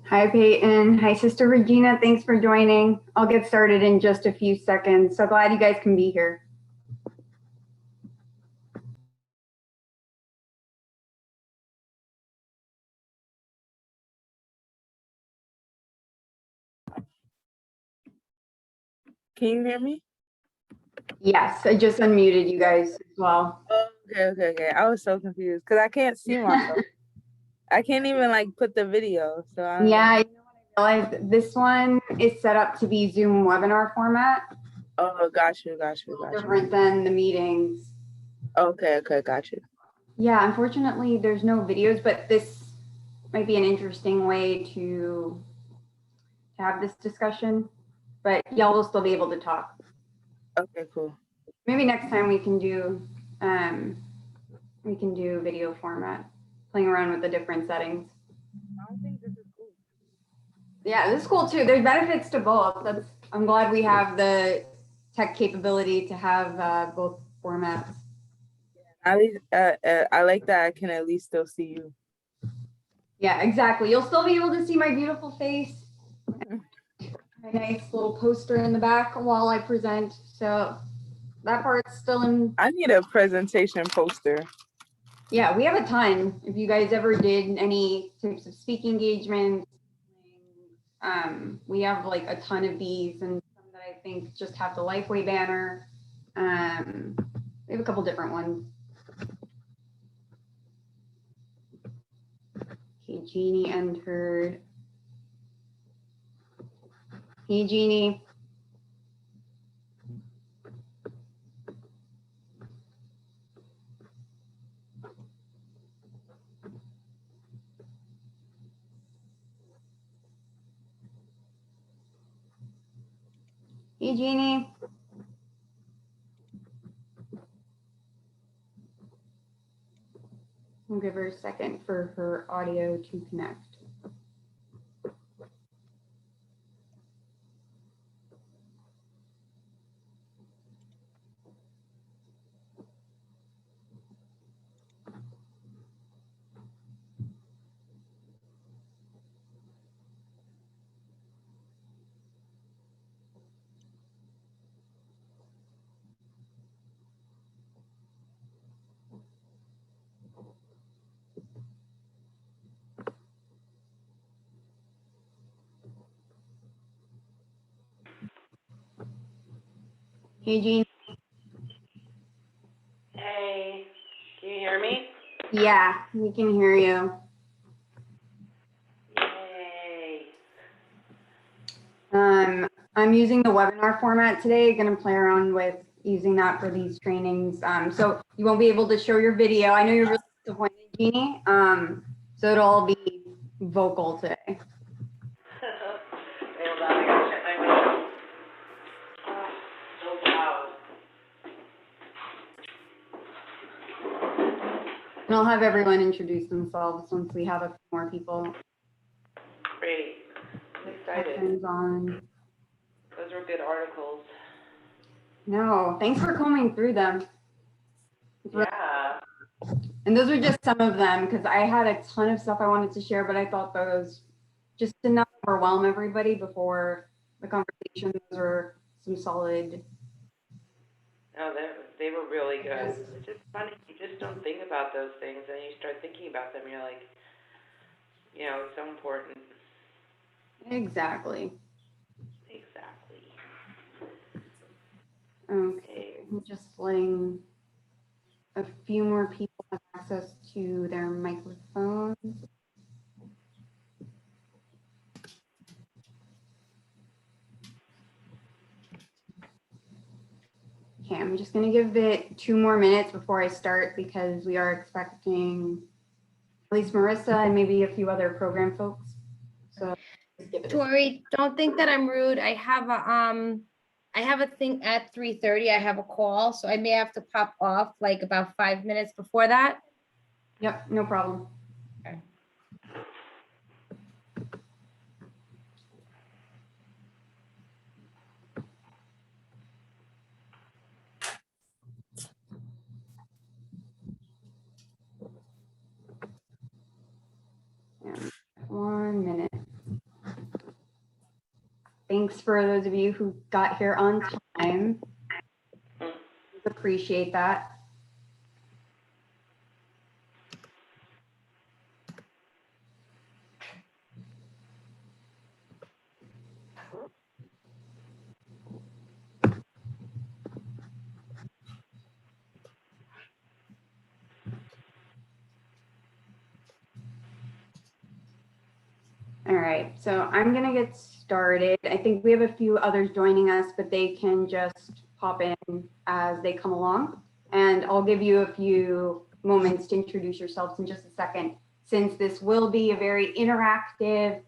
Hi, Peyton. Hi, Sister Regina. Thanks for joining. I'll get started in just a few seconds. So glad you guys can be here. Can you hear me? Yes, I just unmuted you guys as well. Oh, okay. I was so confused because I can't see myself. I can't even like put the video. So Yeah, you know what I realized? This one is set up to be Zoom webinar format. Oh, got you. Different than the meetings. Okay, got you. Yeah, unfortunately, there's no videos, but this might be an interesting way to have this discussion. But y'all will still be able to talk. Okay, cool. Maybe next time we can do video format, playing around with the different settings. I think this is cool. Yeah, this is cool too. There's benefits to both. I'm glad we have the tech capability to have both formats. At least I like that I can at least still see you. Yeah, exactly. You'll still be able to see my beautiful face. My nice little poster in the back while I present. So that part's still in. I need a presentation poster. Yeah, we have a ton. If you guys ever did any types of speaking engagements, we have like a ton of these, and some that I think just have the Lifeway banner. We have a couple different ones. Okay, Jeannie entered. Hey, Jeannie. Hey, Jeannie. We'll give her a second for her audio to connect. Hey, Jeannie. Hey, can you hear me? Yeah, we can hear you. Yay. I'm using the webinar format today, going to play around with using that for these trainings. So you won't be able to show your video. I know you're really disappointed, Jeannie. So it'll all be vocal today. Hold on, I gotta check my window. So loud. And I'll have everyone introduce themselves once we have a few more people. Great. I'm excited. On. Those were good articles. No, thanks for combing through them. Yeah. And those are just some of them because I had a ton of stuff I wanted to share, but I thought those just did not overwhelm everybody before the conversation. Those were some solid. No, they were really good. It's just funny. You just don't think about those things, and you start thinking about them. You're like, it's so important. Exactly. Okay, I'm just letting a few more people have access to their microphones. Okay, I'm just gonna give it 2 more minutes before I start because we are expecting at least Marissa and maybe a few other program folks. So just give it a Tori, don't think that I'm rude. I have a thing at 3:30. I have a call, so I may have to pop off like about 5 minutes before that. Yep, no problem. Okay. And 1 minute. Thanks for those of you who got here on time. Appreciate that. All right, so I'm gonna get started. I think we have a few others joining us, but they can just pop in as they come along. And I'll give you a few moments to introduce yourselves in just a second, since this will be a very interactive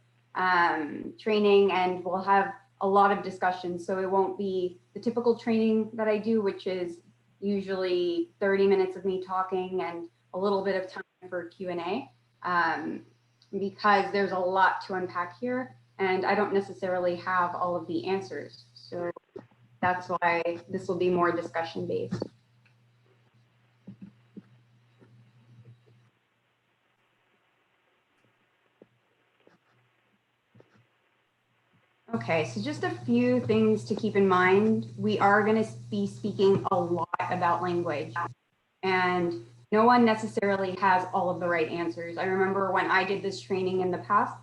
training and we'll have a lot of discussion. So it won't be the typical training that I do, which is usually 30 minutes of me talking and a little bit of time for Q&A. Because there's a lot to unpack here and I don't necessarily have all of the answers. So that's why this will be more discussion based. Okay, so just a few things to keep in mind. We are going to be speaking a lot about language and no one necessarily has all of the right answers. I remember when I did this training in the past,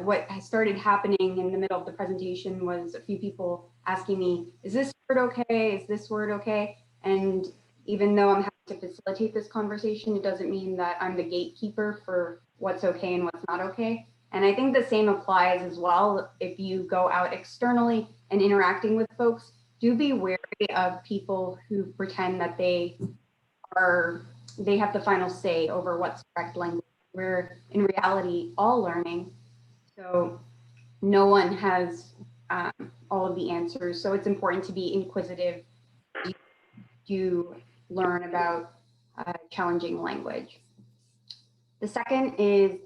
what started happening in the middle of the presentation was a few people asking me, is this word okay? Is this word okay? And even though I'm happy to facilitate this conversation, it doesn't mean that I'm the gatekeeper for what's okay and what's not okay. And I think the same applies as well. If you go out externally and interacting with folks, do be wary of people who pretend that they have the final say over what's correct language. We're in reality all learning. So no one has all of the answers. So it's important to be inquisitive to learn about challenging language. The second is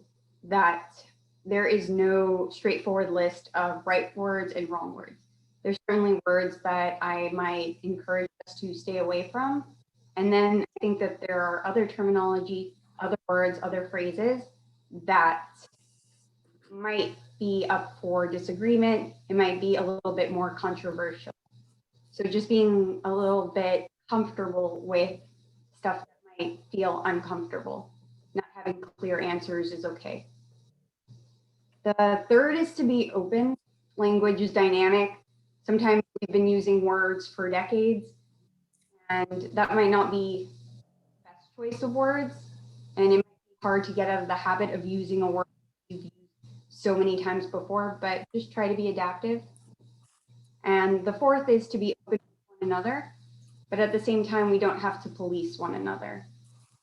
that there is no straightforward list of right words and wrong words. There's certainly words that I might encourage us to stay away from. And then I think that there are other terminology, other words, other phrases that might be up for disagreement. It might be a little bit more controversial. So just being a little bit comfortable with stuff that might feel uncomfortable. Not having clear answers is okay. The third is to be open. Language is dynamic. Sometimes we've been using words for decades, and that might not be the best choice of words. And it might be hard to get out of the habit of using a word you've used so many times before, but just try to be adaptive. And the fourth is to be open to one another, but at the same time, we don't have to police one another,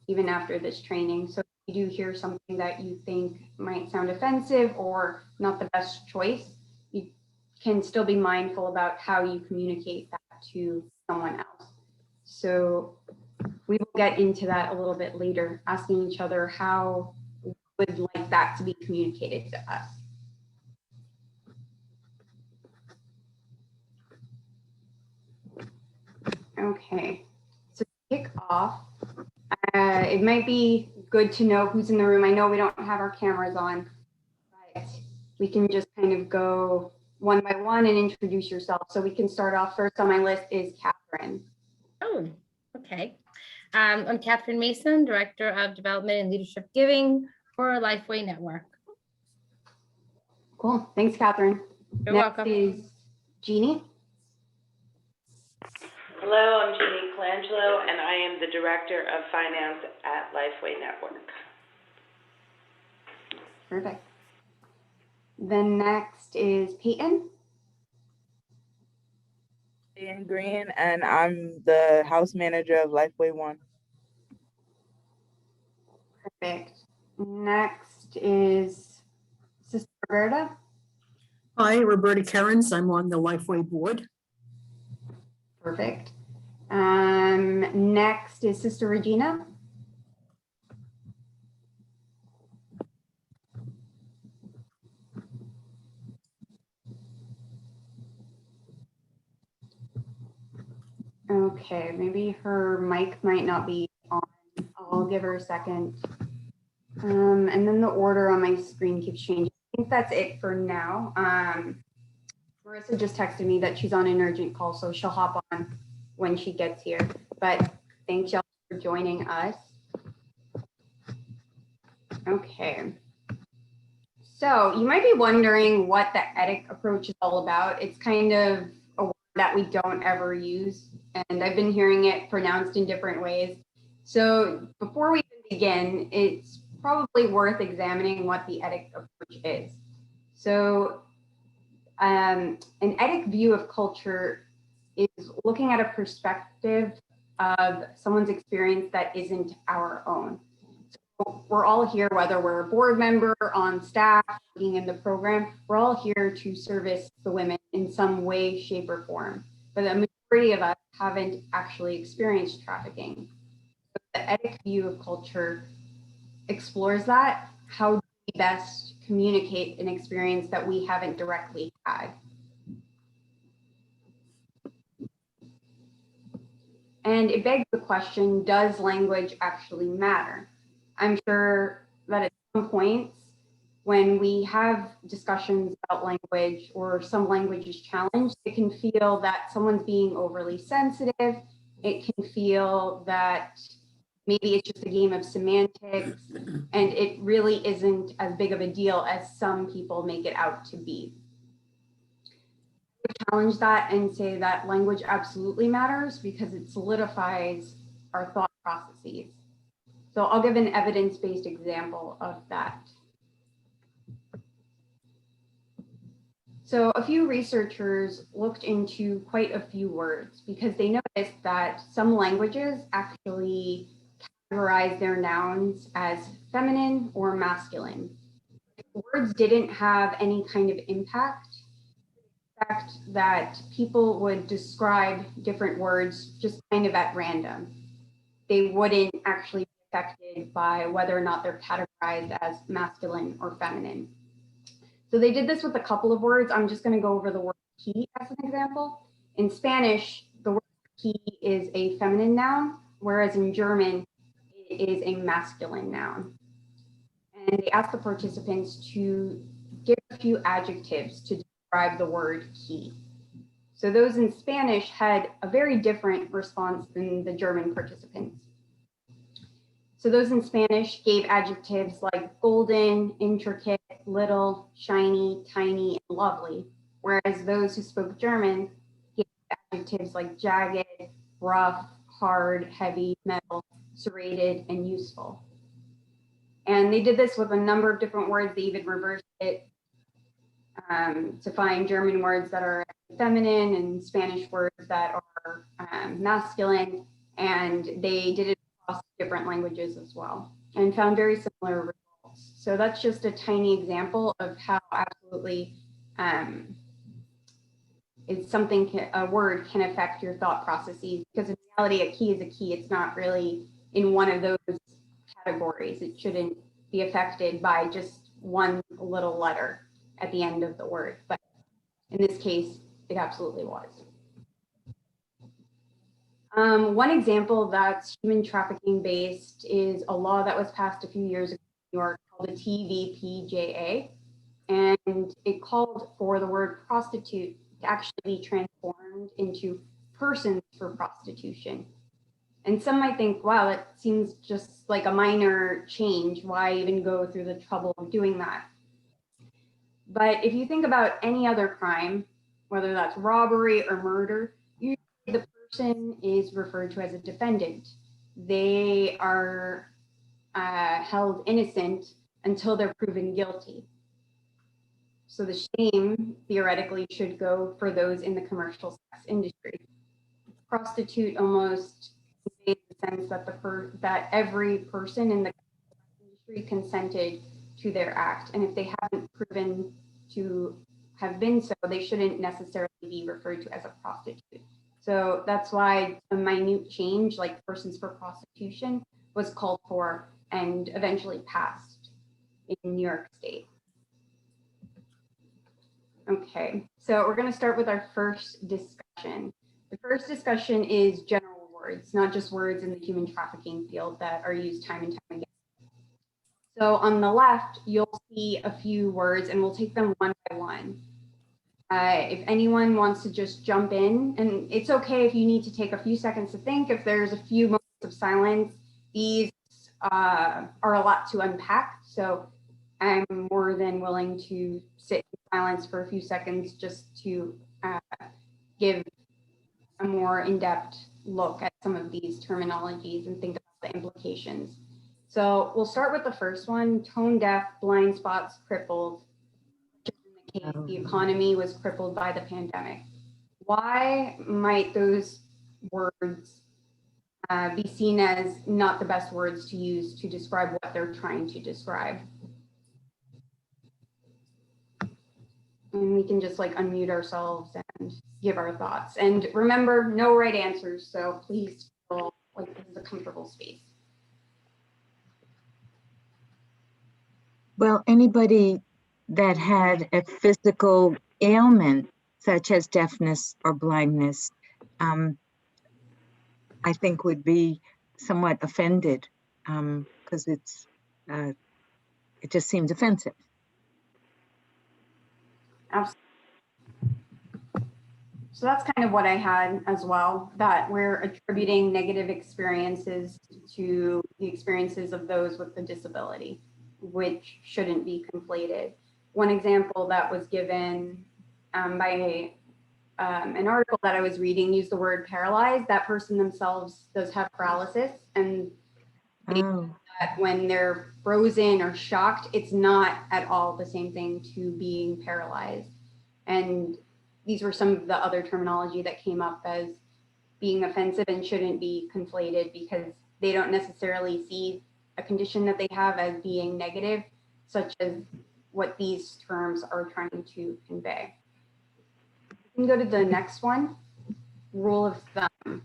even after this training. So if you do hear something that you think might sound offensive or not the best choice, you can still be mindful about how you communicate that to someone else. So we will get into that a little bit later, asking each other how we would like that to be communicated to us. Okay, so to kick off, it might be good to know who's in the room. I know we don't have our cameras on, but we can just kind of go one by one and introduce yourself. So we can start off. First on my list is Catherine. Oh, okay. I'm Catherine Mason, Director of Development and Leadership Giving for Lifeway Network. Cool. Thanks, Catherine. You're Next welcome. is Jeannie. Hello, I'm Jeannie Colangelo, and I am the Director of Finance at Lifeway Network. Perfect. Then next is Peyton. Ian Green, and I'm the house manager of Lifeway One. Perfect. Next is Sister Roberta. Hi, Roberta Kerens. I'm on the Lifeway board. Perfect. Next is Sister Regina. Okay, maybe her mic might not be on. I'll give her a second. And then the order on my screen keeps changing. I think that's it for now. Marissa just texted me that she's on an urgent call, so she'll hop on when she gets here. But thanks y'all for joining us. Okay. So you might be wondering what the Etic approach is all about. It's kind of a word that we don't ever use, and I've been hearing it pronounced in different ways. So before we begin, it's probably worth examining what the Etic approach is. So an Etic view of culture is looking at a perspective of someone's experience that isn't our own. So we're all here, whether we're a board member, on staff, working in the program, we're all here to service the women in some way, shape, or form. But the majority of us haven't actually experienced trafficking. So the Etic view of culture explores that. How do we best communicate an experience that we haven't directly had? And it begs the question, does language actually matter? I'm sure that at some points when we have discussions about language or some language is challenged, it can feel that someone's being overly sensitive. It can feel that maybe it's just a game of semantics and it really isn't as big of a deal as some people make it out to be. Challenge that and say that language absolutely matters because it solidifies our thought processes. So I'll give an evidence-based example of that. So a few researchers looked into quite a few words because they noticed that some languages actually categorize their nouns as feminine or masculine. Words didn't have any kind of impact. The fact that people would describe different words just kind of at random. They wouldn't actually be affected by whether or not they're categorized as masculine or feminine. So they did this with a couple of words. I'm just going to go over the word key as an example. In Spanish, the word key is a feminine noun, whereas in German, it is a masculine noun. And they asked the participants to give a few adjectives to describe the word key. So those in Spanish had a very different response than the German participants. So those in Spanish gave adjectives like golden, intricate, little, shiny, tiny, and lovely, whereas those who spoke German gave adjectives like jagged, rough, hard, heavy, metal, serrated, and useful. And they did this with a number of different words. They even reversed it to find German words that are feminine and Spanish words that are masculine. And they did it across different languages as well and found very similar results. So that's just a tiny example of how absolutely it's something, a word can affect your thought processes, because in reality, a key is a key. It's not really in one of those categories. It shouldn't be affected by just one little letter at the end of the word. But in this case, it absolutely was. One example that's human trafficking based is a law that was passed a few years ago in New York called the TVPJA. And it called for the word prostitute to actually be transformed into persons for prostitution. And some might think, wow, that seems just like a minor change. Why even go through the trouble of doing that? But if you think about any other crime, whether that's robbery or murder, usually the person is referred to as a defendant. They are held innocent until they're proven guilty. So the shame theoretically should go for those in the commercial sex industry. Prostitute almost conveys the sense that that every person in the industry consented to their act, and if they haven't proven to have been so, they shouldn't necessarily be referred to as a prostitute. So that's why a minute change, like persons for prostitution, was called for and eventually passed in New York State. Okay, so we're going to start with our first discussion. The first discussion is general words, not just words in the human trafficking field that are used time and time again. So on the left, you'll see a few words, and we'll take them one by one. If anyone wants to just jump in, and it's okay if you need to take a few seconds to think. If there's a few moments of silence, these are a lot to unpack. So I'm more than willing to sit in silence for a few seconds just to give a more in-depth look at some of these terminologies and think about the implications. So we'll start with the first one: tone deaf, blind spots, crippled. In the case, the economy was crippled by the pandemic. Why might those words be seen as not the best words to use to describe what they're trying to describe? And we can just like unmute ourselves and give our thoughts. And remember, no right answers. So please feel like this is a comfortable space. Well, anybody that had a physical ailment, such as deafness or blindness, I think would be somewhat offended because it just seems offensive. Absolutely. So that's kind of what I had as well, that we're attributing negative experiences to the experiences of those with a disability, which shouldn't be conflated. One example that was given by an article that I was reading used the word paralyzed. That person themselves does have paralysis, and they that when they're frozen or shocked, it's not at all the same thing to being paralyzed. And these were some of the other terminology that came up as being offensive and shouldn't be conflated because they don't necessarily see a condition that they have as being negative, such as what these terms are trying to convey. We can go to the next one, rule of thumb.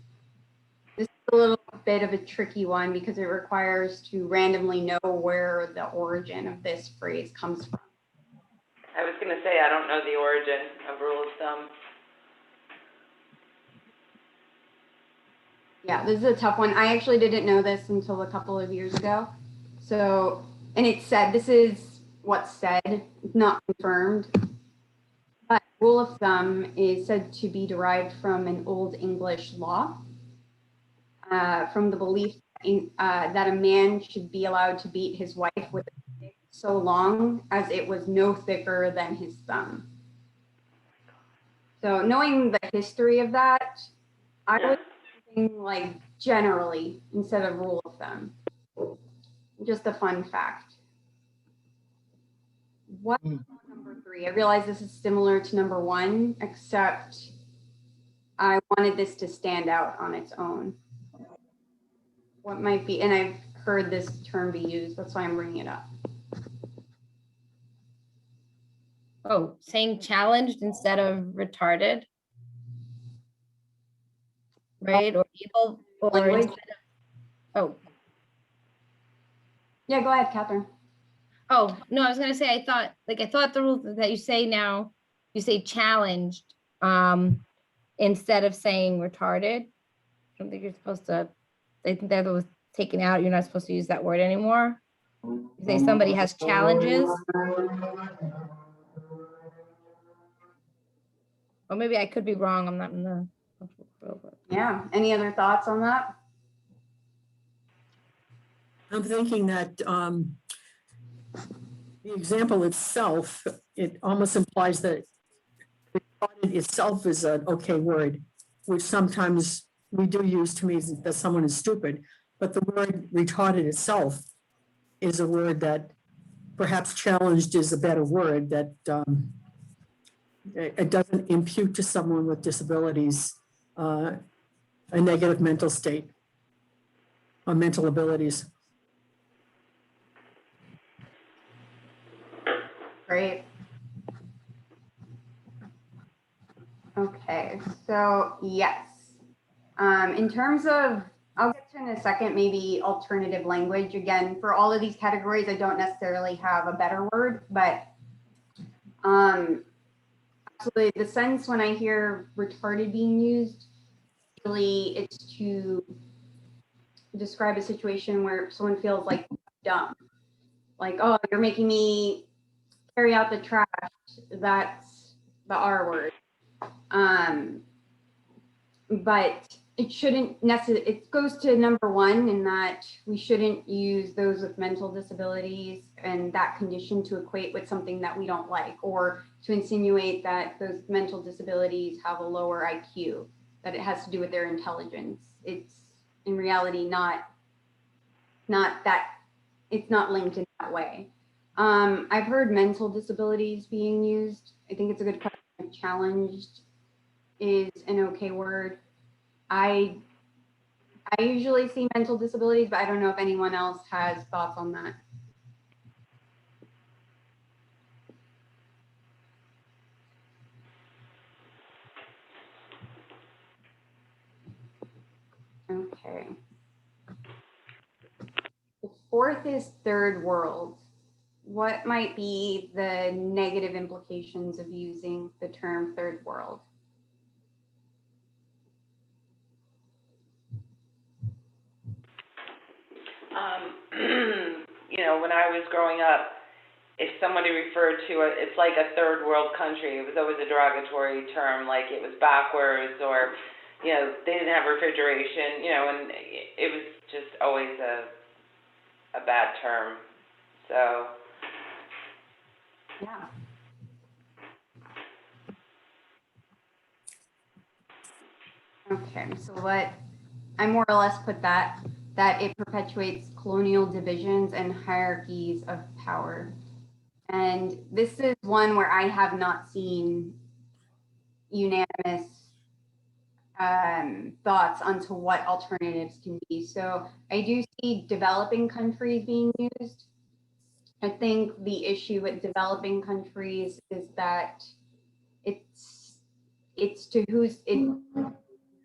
This is a little bit of a tricky one because it requires to randomly know where the origin of this phrase comes from. I was going to say, I don't know the origin of rule of thumb. Yeah, this is a tough one. I actually didn't know this until a couple of years ago. So, and it said, this is what's said, it's not confirmed. But rule of thumb is said to be derived from an Old English law, from the belief that a man should be allowed to beat his wife with a stick so long as it was no thicker than his thumb. So knowing the history of that, I was thinking like generally instead of rule of thumb. Just a fun fact. What number 3? I realize this is similar to number 1, except I wanted this to stand out on its own. What might be, and I've heard this term be used, that's why I'm bringing it up. Oh, saying challenged instead of retarded, right? Or evil, or Language. instead of, oh, Yeah, go ahead, Catherine. oh, no, I was gonna say, I thought the rule that you say now, you say challenged, instead of saying retarded. I don't think you're supposed to, I think that was taken out. You're not supposed to use that word anymore. You say somebody has challenges. Or maybe I could be wrong. I'm not in the. Yeah, any other thoughts on that? I'm thinking that the example itself, it almost implies that retarded itself is an okay word, which sometimes we do use to mean that someone is stupid, but the word retarded itself is a word that perhaps challenged is a better word that It doesn't impute to someone with disabilities a negative mental state or mental abilities. Great. Okay, so yes. In terms of, I'll get to in a second, maybe alternative language. Again, for all of these categories, I don't necessarily have a better word, but absolutely the sense when I hear retarded being used, really it's to describe a situation where someone feels like dumb. Like, oh, you're making me carry out the trash. That's the R word. But it shouldn't necessarily, it goes to number one in that we shouldn't use those with mental disabilities and that condition to equate with something that we don't like, or to insinuate that those mental disabilities have a lower IQ, that it has to do with their intelligence. It's in reality not that, it's not linked in that way. I've heard mental disabilities being used. I think it's a good question. Challenged is an okay word. I usually see mental disabilities, but I don't know if anyone else has thoughts on that. Okay. The fourth is third world. What might be the negative implications of using the term third world? You know, when I was growing up, if somebody referred to it, it's like a third world country. It was always a derogatory term, like it was backwards, or, you know, they didn't have refrigeration, you know, and it was just always a bad term. So. Yeah. Okay, so what I more or less put that it perpetuates colonial divisions and hierarchies of power. And this is one where I have not seen unanimous thoughts onto what alternatives can be. So I do see developing countries being used. I think the issue with developing countries is that it's to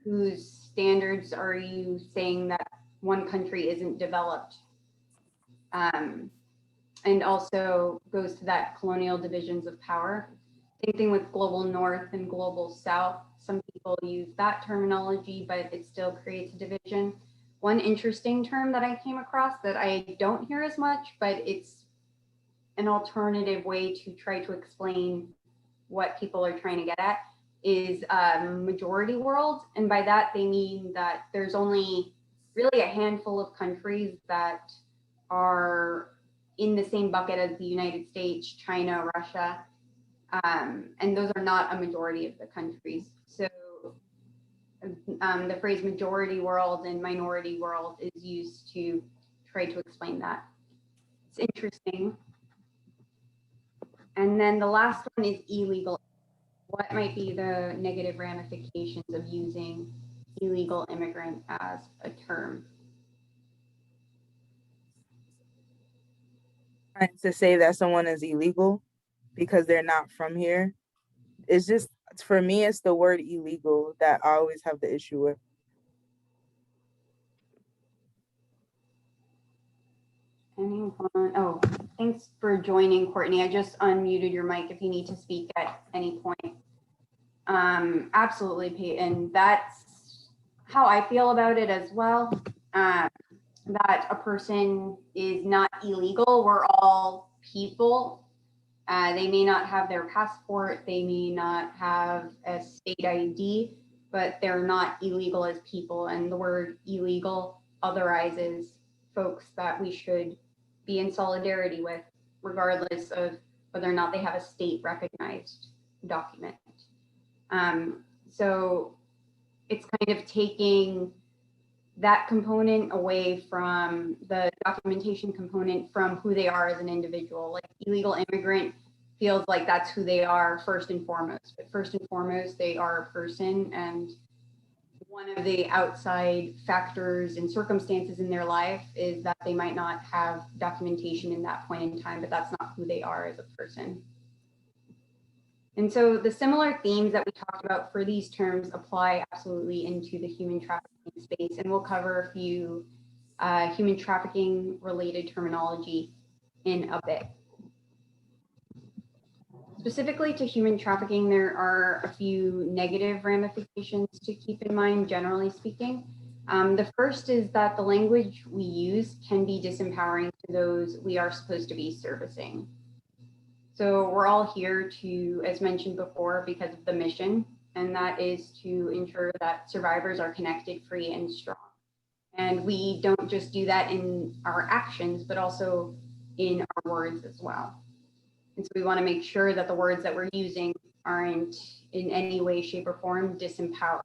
whose standards are you saying that one country isn't developed? And also goes to that colonial divisions of power. Same thing with global north and global south. Some people use that terminology, but it still creates a division. One interesting term that I came across that I don't hear as much, but it's an alternative way to try to explain what people are trying to get at, is majority world. And by that, they mean that there's only really a handful of countries that are in the same bucket as the United States, China, Russia, and those are not a majority of the countries. So the phrase majority world and minority world is used to try to explain that. It's interesting. And then the last one is illegal. What might be the negative ramifications of using illegal immigrant as a term? Trying to say that someone is illegal because they're not from here. It's just, for me, it's the word illegal that I always have the issue with. Anyone? Oh, thanks for joining, Courtney. I just unmuted your mic if you need to speak at any point. Absolutely, Peyton. That's how I feel about it as well. That a person is not illegal. We're all people. They may not have their passport. They may not have a state ID, but they're not illegal as people. And the word illegal otherizes folks that we should be in solidarity with, regardless of whether or not they have a state recognized document. So it's kind of taking that component away from the documentation component from who they are as an individual. Like illegal immigrant feels like that's who they are first and foremost. But first and foremost, they are a person, and one of the outside factors and circumstances in their life is that they might not have documentation in that point in time, but that's not who they are as a person. And so the similar themes that we talked about for these terms apply absolutely into the human trafficking space, and we'll cover a few human trafficking related terminology in a bit. Specifically to human trafficking, there are a few negative ramifications to keep in mind, generally speaking. The first is that the language we use can be disempowering to those we are supposed to be servicing. So we're all here to, as mentioned before, because of the mission, and that is to ensure that survivors are connected, free, and strong. And we don't just do that in our actions, but also in our words as well. And so we want to make sure that the words that we're using aren't in any way, shape, or form disempowering.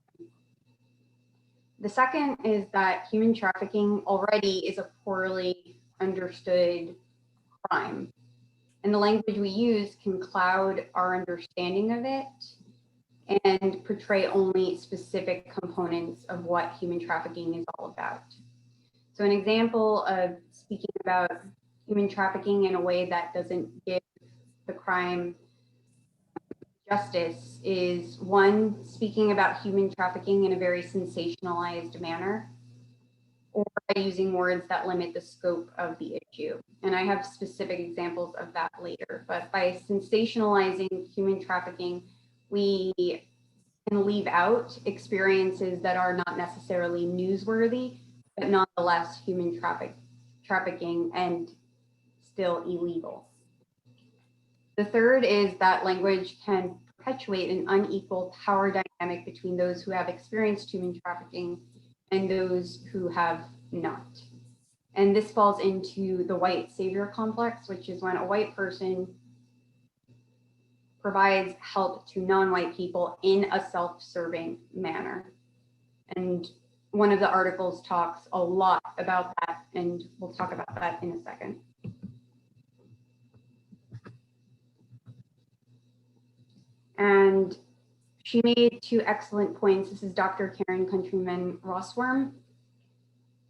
The second is that human trafficking already is a poorly understood crime. And the language we use can cloud our understanding of it and portray only specific components of what human trafficking is all about. So an example of speaking about human trafficking in a way that doesn't give the crime justice is one, speaking about human trafficking in a very sensationalized manner, or by using words that limit the scope of the issue. And I have specific examples of that later, but by sensationalizing human trafficking, we can leave out experiences that are not necessarily newsworthy, but nonetheless human trafficking and still illegal. The third is that language can perpetuate an unequal power dynamic between those who have experienced human trafficking and those who have not. And this falls into the white savior complex, which is when a white person provides help to non-white people in a self-serving manner. And one of the articles talks a lot about that, and we'll talk about that in a second. And she made two excellent points. This is Dr. Karen Countryman Rossworm.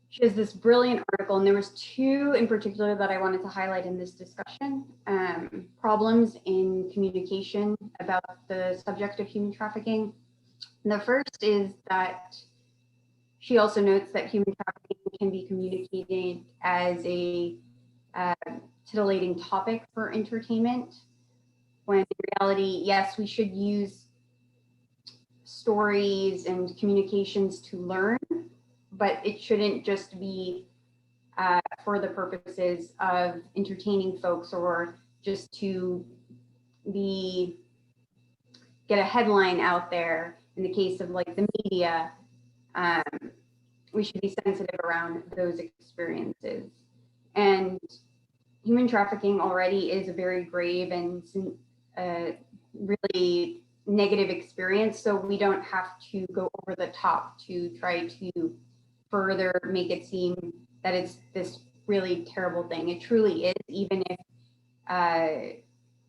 She has this brilliant article, and there was two in particular that I wanted to highlight in this discussion. Problems in communication about the subject of human trafficking. And the first is that she also notes that human trafficking can be communicated as a titillating topic for entertainment, when in reality, yes, we should use stories and communications to learn, but it shouldn't just be for the purposes of entertaining folks or just to get a headline out there. In the case of like the media, we should be sensitive around those experiences. And human trafficking already is a very grave and really negative experience, so we don't have to go over the top to try to further make it seem that it's this really terrible thing. It truly is, even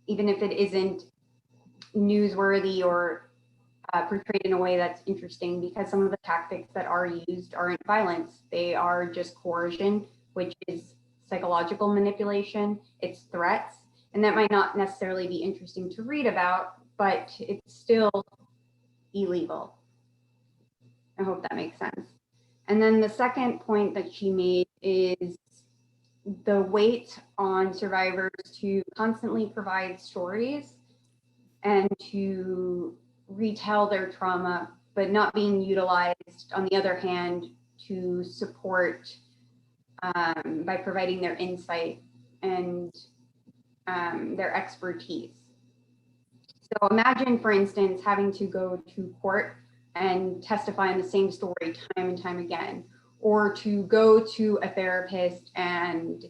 if it isn't newsworthy or portrayed in a way that's interesting, because some of the tactics that are used aren't violence. They are just coercion, which is psychological manipulation. It's threats, and that might not necessarily be interesting to read about, but it's still illegal. I hope that makes sense. And then the second point that she made is the weight on survivors to constantly provide stories and to retell their trauma, but not being utilized, on the other hand, to support by providing their insight and their expertise. So imagine, for instance, having to go to court and testify on the same story time and time again, or to go to a therapist and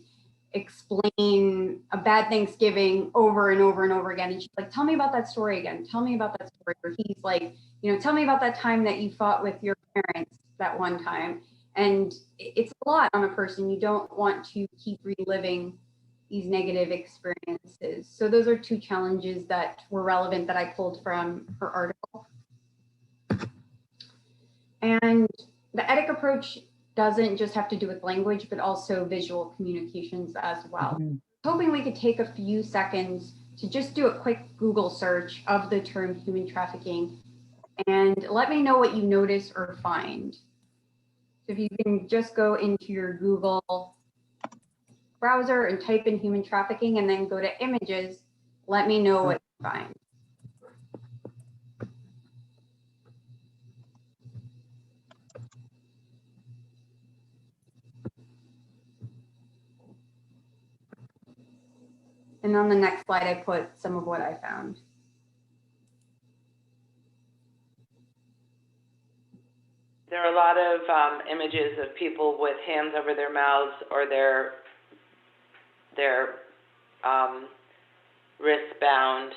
explain a bad Thanksgiving over and over and over again. And she's like, tell me about that story again. Tell me about that story. Or he's like, tell me about that time that you fought with your parents that one time. And it's a lot on a person. You don't want to keep reliving, these negative experiences. So those are two challenges that were relevant that I pulled from her article. And the Etic approach doesn't just have to do with language, but also visual communications as well. Mhm. Hoping we could take a few seconds to just do a quick Google search of the term human trafficking and let me know what you notice or find. So if you can just go into your Google browser and type in human trafficking and then go to images, let me know what you find. And on the next slide, I put some of what I found. There are a lot of images of people with hands over their mouths or their wrist bound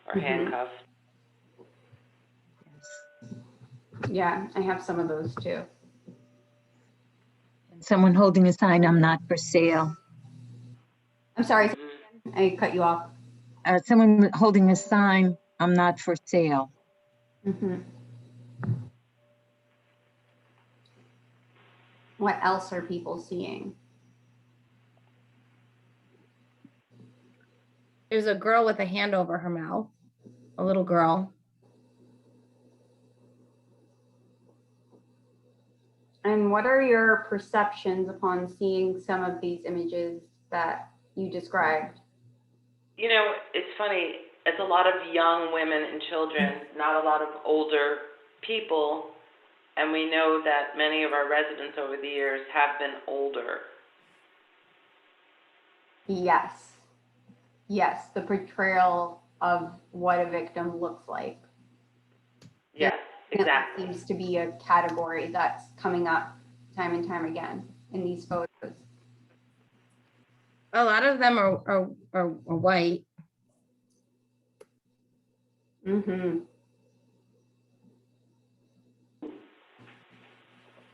or handcuffed. Yeah, I have some of those too. And someone holding a sign, "I'm not for sale." I'm sorry, I cut you off. Someone holding a sign, "I'm not for sale." What else are people seeing? There's a girl with a hand over her mouth, a little girl. And what are your perceptions upon seeing some of these images that you described? You know, it's funny, it's a lot of young women and children, not a lot of older people, and we know that many of our residents over the years have been older. Yes. Yes, the portrayal of what a victim looks like. Yes, exactly. Seems to be a category that's coming up time and time again in these photos. A lot of them are white.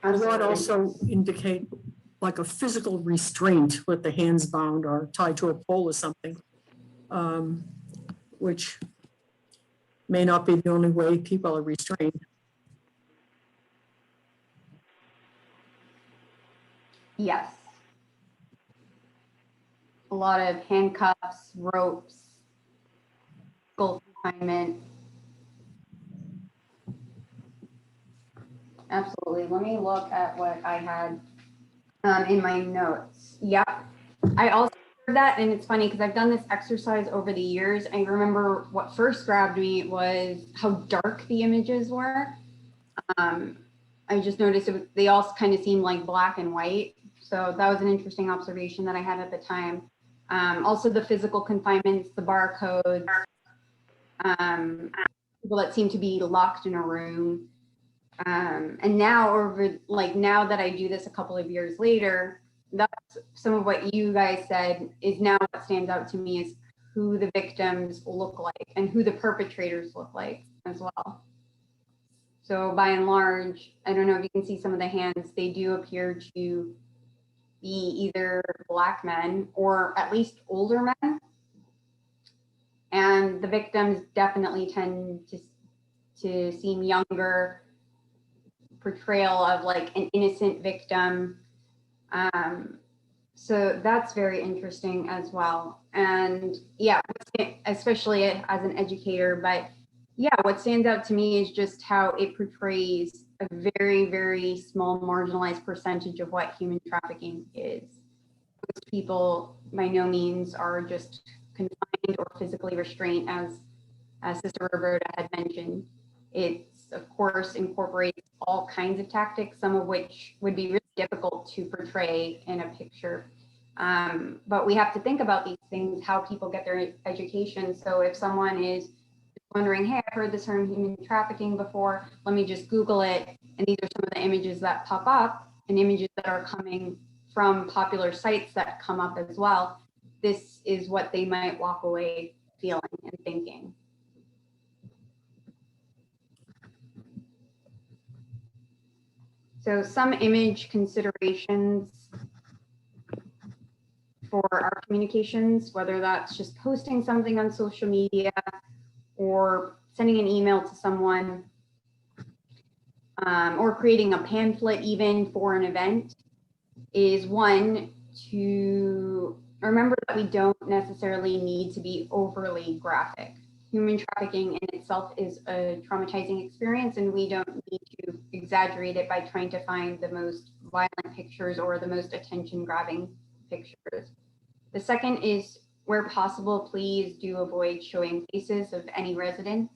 A lot also indicate like a physical restraint with the hands bound or tied to a pole or something, which may not be the only way people are restrained. Yes. A lot of handcuffs, ropes, physical confinement. Absolutely. Let me look at what I had in my notes. Yep. I also heard that, and it's funny because I've done this exercise over the years. I remember what first grabbed me was how dark the images were. I just noticed they all kind of seemed like black and white. So that was an interesting observation that I had at the time. Also the physical confinements, the barcodes, people that seem to be locked in a room. And now now that I do this a couple of years later, that's some of what you guys said is now what stands out to me is who the victims look like and who the perpetrators look like as well. So by and large, I don't know if you can see some of the hands, they do appear to be either Black men or at least older men. And the victims definitely tend to seem younger, portrayal of like an innocent victim. So that's very interesting as well. And yeah, especially as an educator, but yeah, what stands out to me is just how it portrays a very, very small marginalized percentage of what human trafficking is. Most people by no means are just confined or physically restrained, as Sister Roberta had mentioned. It's of course incorporates all kinds of tactics, some of which would be really difficult to portray in a picture. But we have to think about these things, how people get their education. So if someone is wondering, hey, I've heard the term human trafficking before, let me just Google it. And these are some of the images that pop up and images that are coming from popular sites that come up as well. This is what they might walk away feeling and thinking. So some image considerations for our communications, whether that's just posting something on social media or sending an email to someone, or creating a pamphlet even for an event, is one, to remember that we don't necessarily need to be overly graphic. Human trafficking in itself is a traumatizing experience, and we don't need to exaggerate it by trying to find the most violent pictures or the most attention-grabbing pictures. The second is, where possible, please do avoid showing faces of any residents,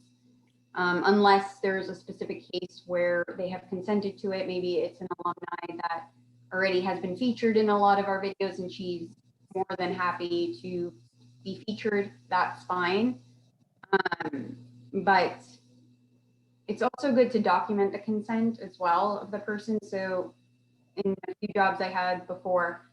unless there's a specific case where they have consented to it. Maybe it's an alumni that already has been featured in a lot of our videos and she's more than happy to be featured. That's fine. But it's also good to document the consent as well of the person. So in a few jobs I had before,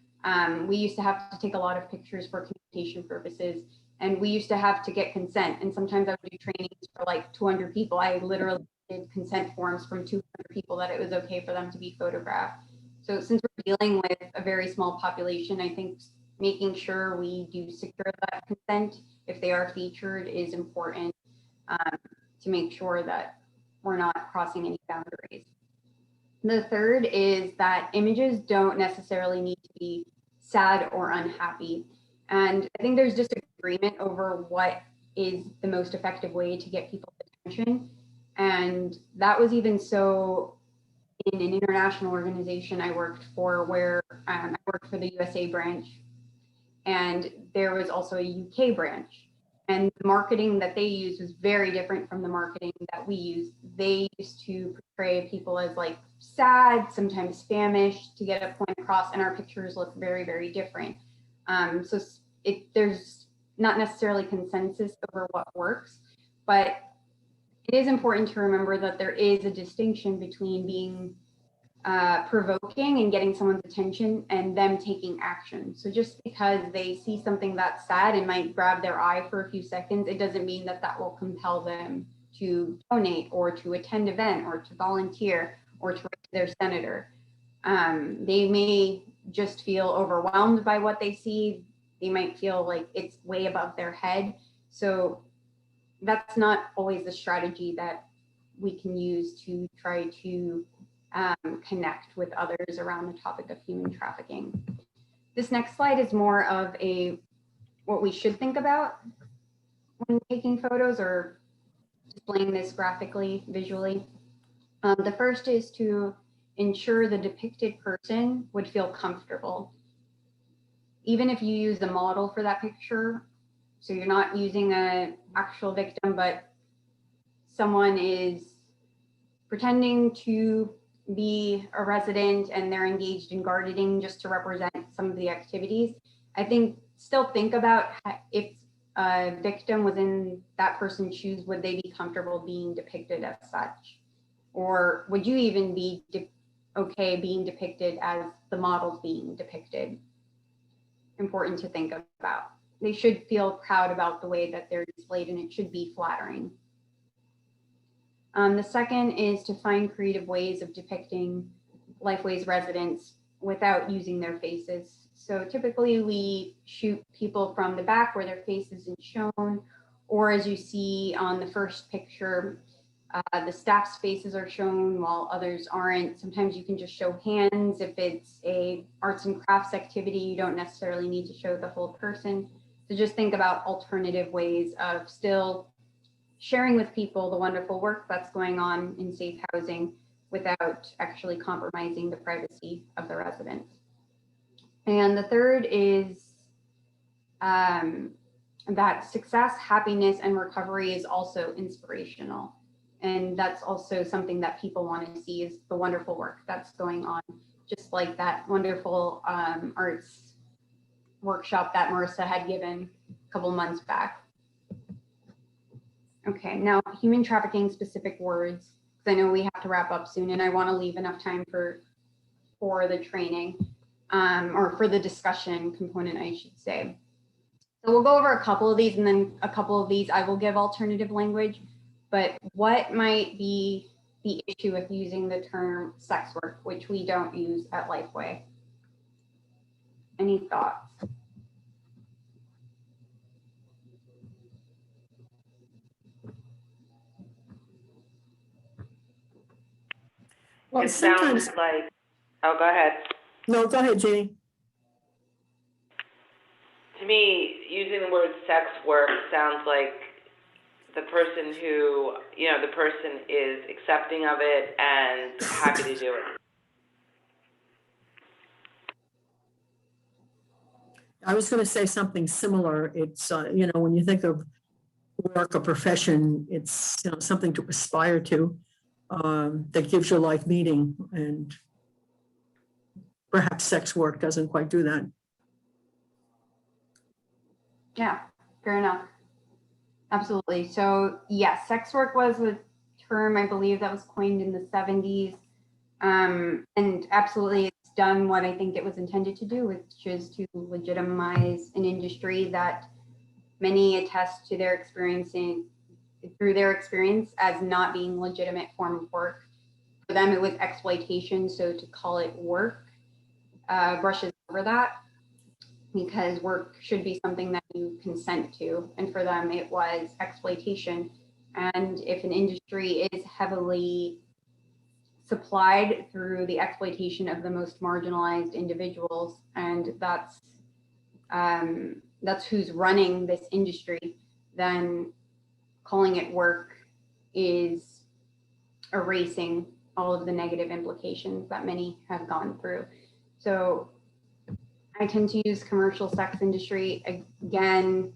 we used to have to take a lot of pictures for communication purposes, and we used to have to get consent. And sometimes I would do trainings for like 200 people. I literally did consent forms from 200 people that it was okay for them to be photographed. So since we're dealing with a very small population, I think making sure we do secure that consent if they are featured is important, to make sure that we're not crossing any boundaries. The third is that images don't necessarily need to be sad or unhappy. And I think there's disagreement over what is the most effective way to get people's attention. And that was even so in an international organization I worked for, where I worked for the USA branch, and there was also a UK branch. And the marketing that they used was very different from the marketing that we used. They used to portray people as like sad, sometimes famished, to get a point across, and our pictures look very, very different. So there's not necessarily consensus over what works, but it is important to remember that there is a distinction between being provoking and getting someone's attention and them taking action. So just because they see something that's sad and might grab their eye for a few seconds, it doesn't mean that that will compel them to donate or to attend event or to volunteer or to write to their senator. They may just feel overwhelmed by what they see. They might feel like it's way above their head. So that's not always the strategy that we can use to try to connect with others around the topic of human trafficking. This next slide is more of what we should think about when taking photos or displaying this graphically, visually. The first is to ensure the depicted person would feel comfortable. Even if you use a model for that picture, so you're not using an actual victim, but someone is pretending to be a resident and they're engaged in gardening just to represent some of the activities. I think still think about if a victim was in that person's shoes, would they be comfortable being depicted as such? Or would you even be okay being depicted as the models being depicted? Important to think about. They should feel proud about the way that they're displayed, and it should be flattering. The second is to find creative ways of depicting Lifeway's residents without using their faces. So typically we shoot people from the back where their face isn't shown, or as you see on the first picture, the staff's faces are shown while others aren't. Sometimes you can just show hands. If it's a arts and crafts activity, you don't necessarily need to show the whole person. So just think about alternative ways of still sharing with people the wonderful work that's going on in safe housing without actually compromising the privacy of the residents. And the third is that success, happiness, and recovery is also inspirational. And that's also something that people want to see, is the wonderful work that's going on, just like that wonderful arts workshop that Marissa had given a couple months back. Okay, now human trafficking specific words, because I know we have to wrap up soon and I want to leave enough time for the training, or for the discussion component, I should say. So we'll go over a couple of these, and then a couple of these I will give alternative language. But what might be the issue with using the term sex work, which we don't use at Lifeway? Any thoughts? Well, It sounds sometimes, like, oh, go ahead. no, go ahead, Jeannie. To me, using the word sex work sounds like the person who, the person is accepting of it and happy to do it. I was going to say something similar. It's, when you think of work or profession, it's, something to aspire to, that gives your life meaning, and perhaps sex work doesn't quite do that. Yeah, fair enough. Absolutely. So yes, sex work was a term, I believe, that was coined in the 70s. And absolutely, it's done what I think it was intended to do, which is to legitimize an industry that many attest to their experiencing through their experience as not being legitimate form of work. For them, it was exploitation. So to call it work brushes over that, because work should be something that you consent to. And for them, it was exploitation. And if an industry is heavily supplied through the exploitation of the most marginalized individuals, and that's who's running this industry, then calling it work is erasing all of the negative implications that many have gone through. So I tend to use commercial sex industry. Again,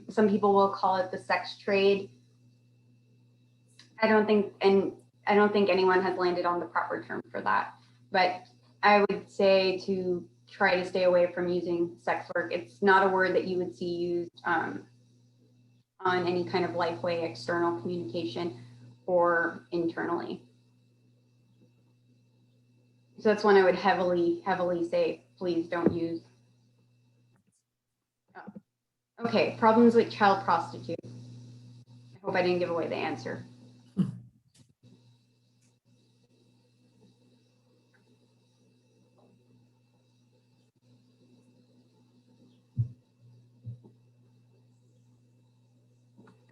some people will call it the sex trade. I don't think anyone has landed on the proper term for that. But I would say to try to stay away from using sex work. It's not a word that you would see used on any kind of lifeway external communication or internally. So that's one I would heavily say, please don't use. Okay, problems with child prostitute. I hope I didn't give away the answer.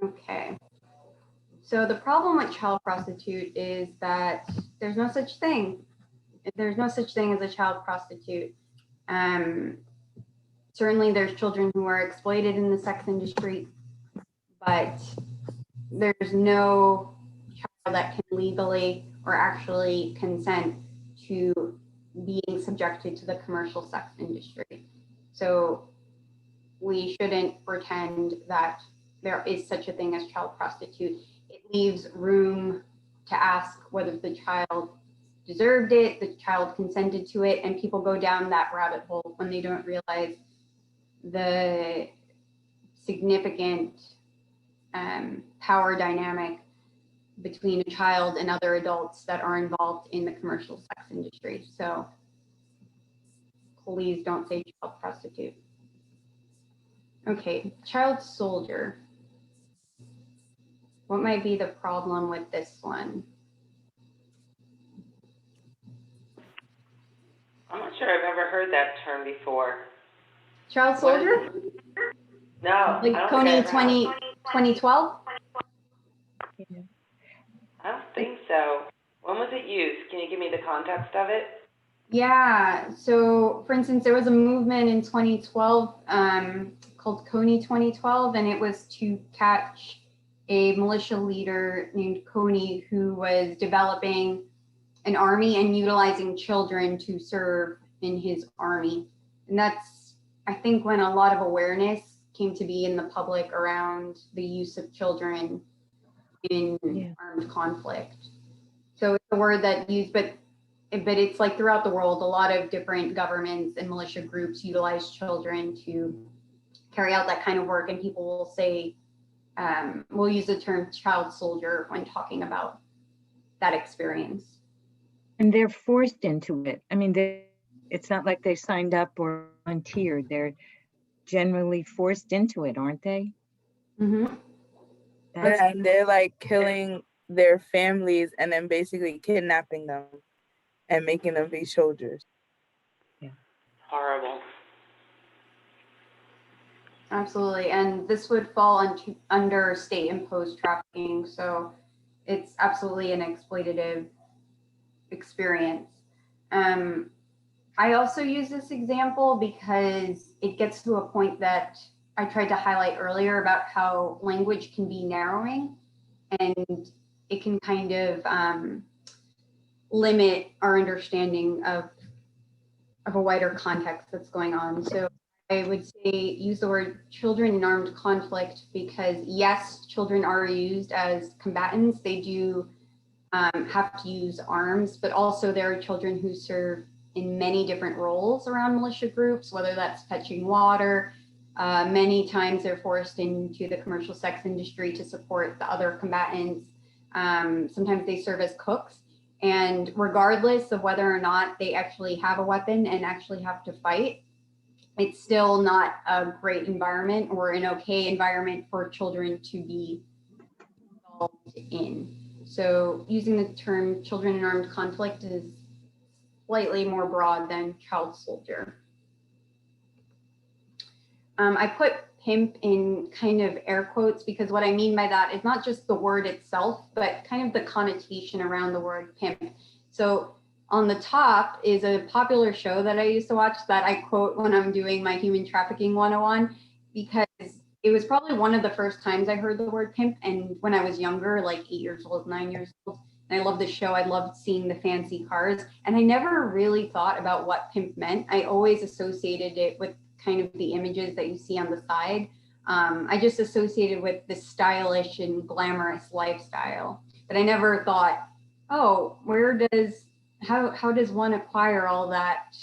Okay. So the problem with child prostitute is that there's no such thing. There's no such thing as a child prostitute. Certainly there's children who are exploited in the sex industry, but there's no child that can legally or actually consent to being subjected to the commercial sex industry. So we shouldn't pretend that there is such a thing as child prostitute. It leaves room to ask whether the child deserved it, the child consented to it, and people go down that rabbit hole when they don't realize the significant power dynamic between a child and other adults that are involved in the commercial sex industry. So please don't say child prostitute. Okay, child soldier. What might be the problem with this one? I'm not sure I've ever heard that term before. Child soldier? No. Like Coney 2012? I don't think so. When was it used? Can you give me the context of it? Yeah, so for instance, there was a movement in 2012 called Coney 2012, and it was to catch a militia leader named Coney who was developing an army and utilizing children to serve in his army. And that's, I think, when a lot of awareness came to be in the public around the use of children in armed conflict. So it's a word that used, but it's like throughout the world, a lot of different governments and militia groups utilize children to carry out that kind of work. And people will say, we'll use the term child soldier when talking about that experience. And they're forced into it. I mean, it's not like they signed up or volunteered. They're generally forced into it, aren't they? Mm-hmm. And they're like killing their families and then basically kidnapping them and making them be soldiers. Yeah. Horrible. Absolutely. And this would fall under state imposed trafficking. So it's absolutely an exploitative experience. I also use this example because it gets to a point that I tried to highlight earlier about how language can be narrowing, and it can kind of limit our understanding of a wider context that's going on. So I would say use the word children in armed conflict because yes, children are used as combatants. They do have to use arms, but also there are children who serve in many different roles around militia groups, whether that's fetching water. Many times they're forced into the commercial sex industry to support the other combatants. Sometimes they serve as cooks. And regardless of whether or not they actually have a weapon and actually have to fight, it's still not a great environment or an okay environment for children to be involved in. So using the term children in armed conflict is slightly more broad than child soldier. I put pimp in kind of air quotes because what I mean by that is not just the word itself, but kind of the connotation around the word pimp. So on the top is a popular show that I used to watch that I quote when I'm doing my Human Trafficking 101, because it was probably one of the first times I heard the word pimp. And when I was younger, like 8 years old, 9 years old, and I loved the show. I loved seeing the fancy cars. And I never really thought about what pimp meant. I always associated it with kind of the images that you see on the side. I just associated with the stylish and glamorous lifestyle. But I never thought, oh, how does one acquire all that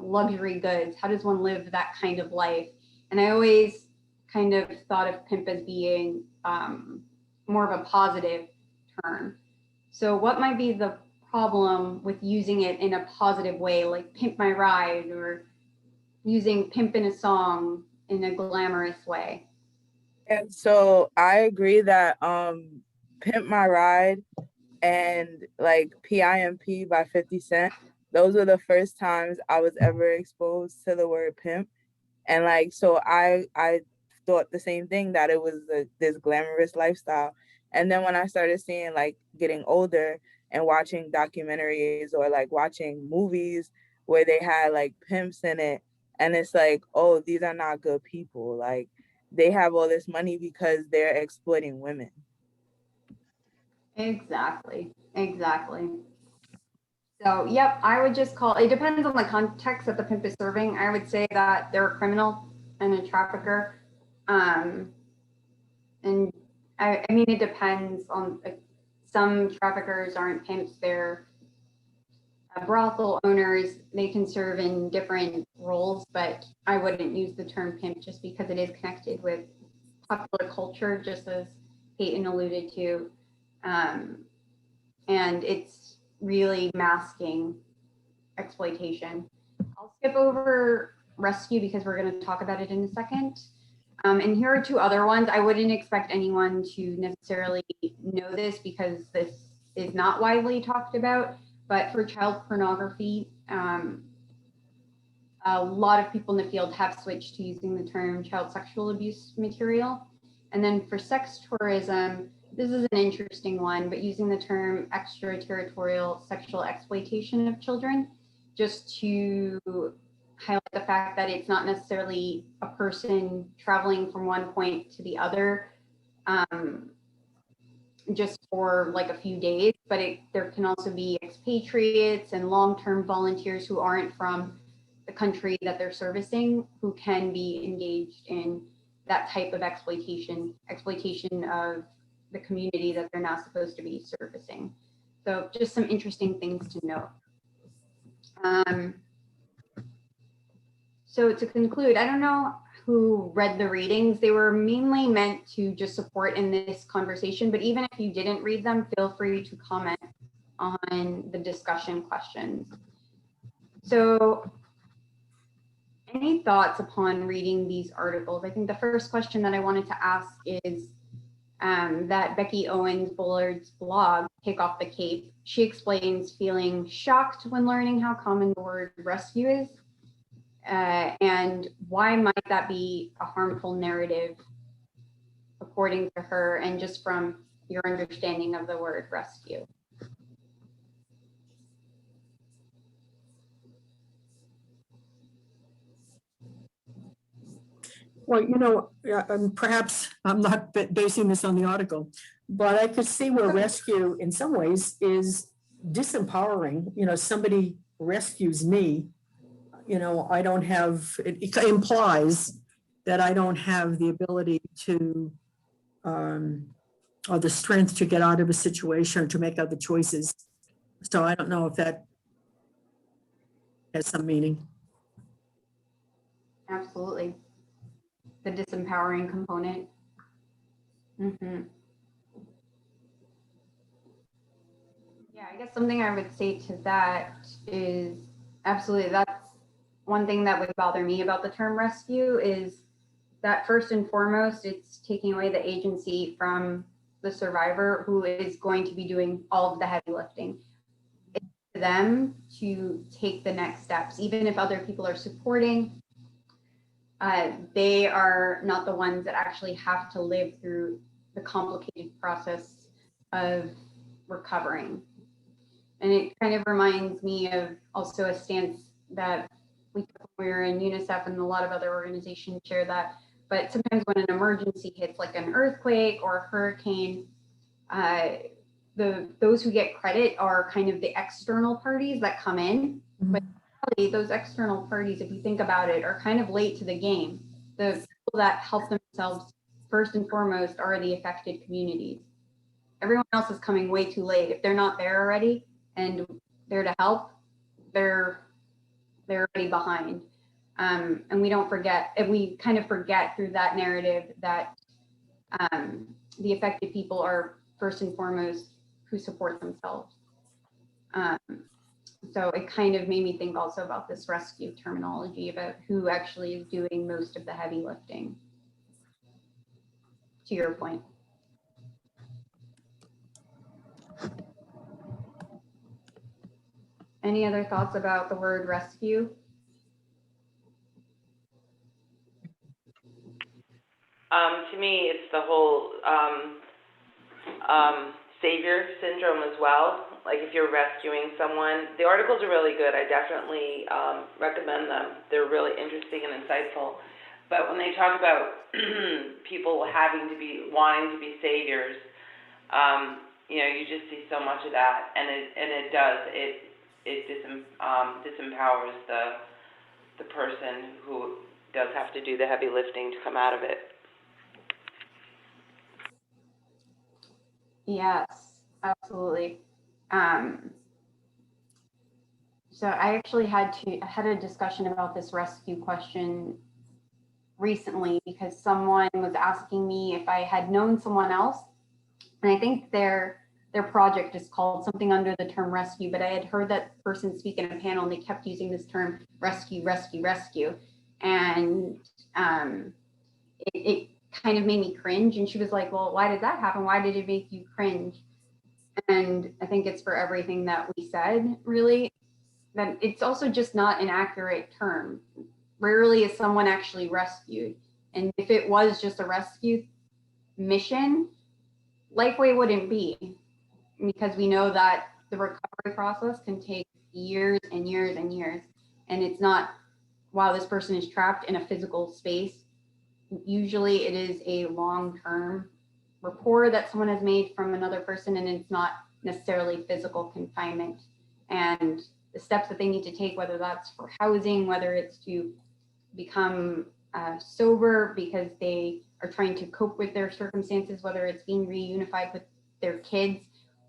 luxury goods? How does one live that kind of life? And I always kind of thought of pimp as being more of a positive term. So what might be the problem with using it in a positive way, like pimp my ride, or using pimp in a song in a glamorous way? And so I agree that Pimp My Ride and like PIMP by 50 Cent, those were the first times I was ever exposed to the word pimp. And like, so I thought the same thing, that it was this glamorous lifestyle. And then when I started seeing, like, getting older and watching documentaries or like watching movies where they had like pimps in it, and it's like, oh, these are not good people. Like, they have all this money because they're exploiting women. Exactly. So, yep, I would just call, it depends on the context that the pimp is serving. I would say that they're a criminal and a trafficker. And I mean, it depends on, some traffickers aren't pimps, they're brothel owners. They can serve in different roles, but I wouldn't use the term pimp just because it is connected with popular culture, just as Peyton alluded to. And it's really masking exploitation. I'll skip over rescue because we're going to talk about it in a second. And here are two other ones. I wouldn't expect anyone to necessarily know this because this is not widely talked about, but for child pornography, a lot of people in the field have switched to using the term child sexual abuse material. And then for sex tourism, this is an interesting one, but using the term extraterritorial sexual exploitation of children, just to highlight the fact that it's not necessarily a person traveling from one point to the other just for like a few days, but there can also be expatriates and long-term volunteers who aren't from the country that they're servicing, who can be engaged in that type of exploitation of the community that they're not supposed to be servicing. So just some interesting things to note. So to conclude, I don't know who read the readings. They were mainly meant to just support in this conversation, but even if you didn't read them, feel free to comment on the discussion questions. So any thoughts upon reading these articles? I think the first question that I wanted to ask is that Becky Owens Bullard's blog, Take Off the Cape, she explains feeling shocked when learning how common the word rescue is. And why might that be a harmful narrative, according to her, and just from your understanding of the word rescue? Well, perhaps I'm not basing this on the article, but I could see where rescue in some ways is disempowering. Somebody rescues me, I don't have, it implies that I don't have the ability to, or the strength to get out of a situation or to make other choices. So I don't know if that has some meaning. Absolutely. The disempowering component. Yeah, I guess something I would say to that is absolutely, that's one thing that would bother me about the term rescue is that first and foremost, it's taking away the agency from the survivor who is going to be doing all of the heavy lifting. It's for them to take the next steps, even if other people are supporting. They are not the ones that actually have to live through the complicated process of recovering. And it kind of reminds me of also a stance that we took when we were in UNICEF, and a lot of other organizations share that. But sometimes when an emergency hits, like an earthquake or a hurricane, those who get credit are kind of the external parties that come in. But really, those external parties, if you think about it, are kind of late to the game. The people that help themselves first and foremost are the affected communities. Everyone else is coming way too late. If they're not there already and they're to help, they're already behind. And we don't forget, and we kind of forget through that narrative that the affected people are first and foremost who support themselves. So it kind of made me think also about this rescue terminology, about who actually is doing most of the heavy lifting, to your point. Any other thoughts about the word rescue? To me, it's the whole savior syndrome as well. Like if you're rescuing someone, the articles are really good. I definitely recommend them. They're really interesting and insightful. But when they talk about people wanting to be saviors, you just see so much of that, and it disempowers the person who does have to do the heavy lifting to come out of it. Yes, absolutely. So I actually had a discussion about this rescue question recently because someone was asking me if I had known someone else, and I think their project is called something under the term rescue, but I had heard that person speak in a panel and they kept using this term rescue, rescue, rescue. And it kind of made me cringe. And she was like, well, why did that happen? Why did it make you cringe? And I think it's for everything that we said, really, that it's also just not an accurate term. Rarely is someone actually rescued. And if it was just a rescue mission, Lifeway wouldn't be, because we know that the recovery process can take years and years and years. And it's not, while this person is trapped in a physical space, usually it is a long-term rapport that someone has made from another person, and it's not necessarily physical confinement. And the steps that they need to take, whether that's for housing, whether it's to become sober because they are trying to cope with their circumstances, whether it's being reunified with their kids,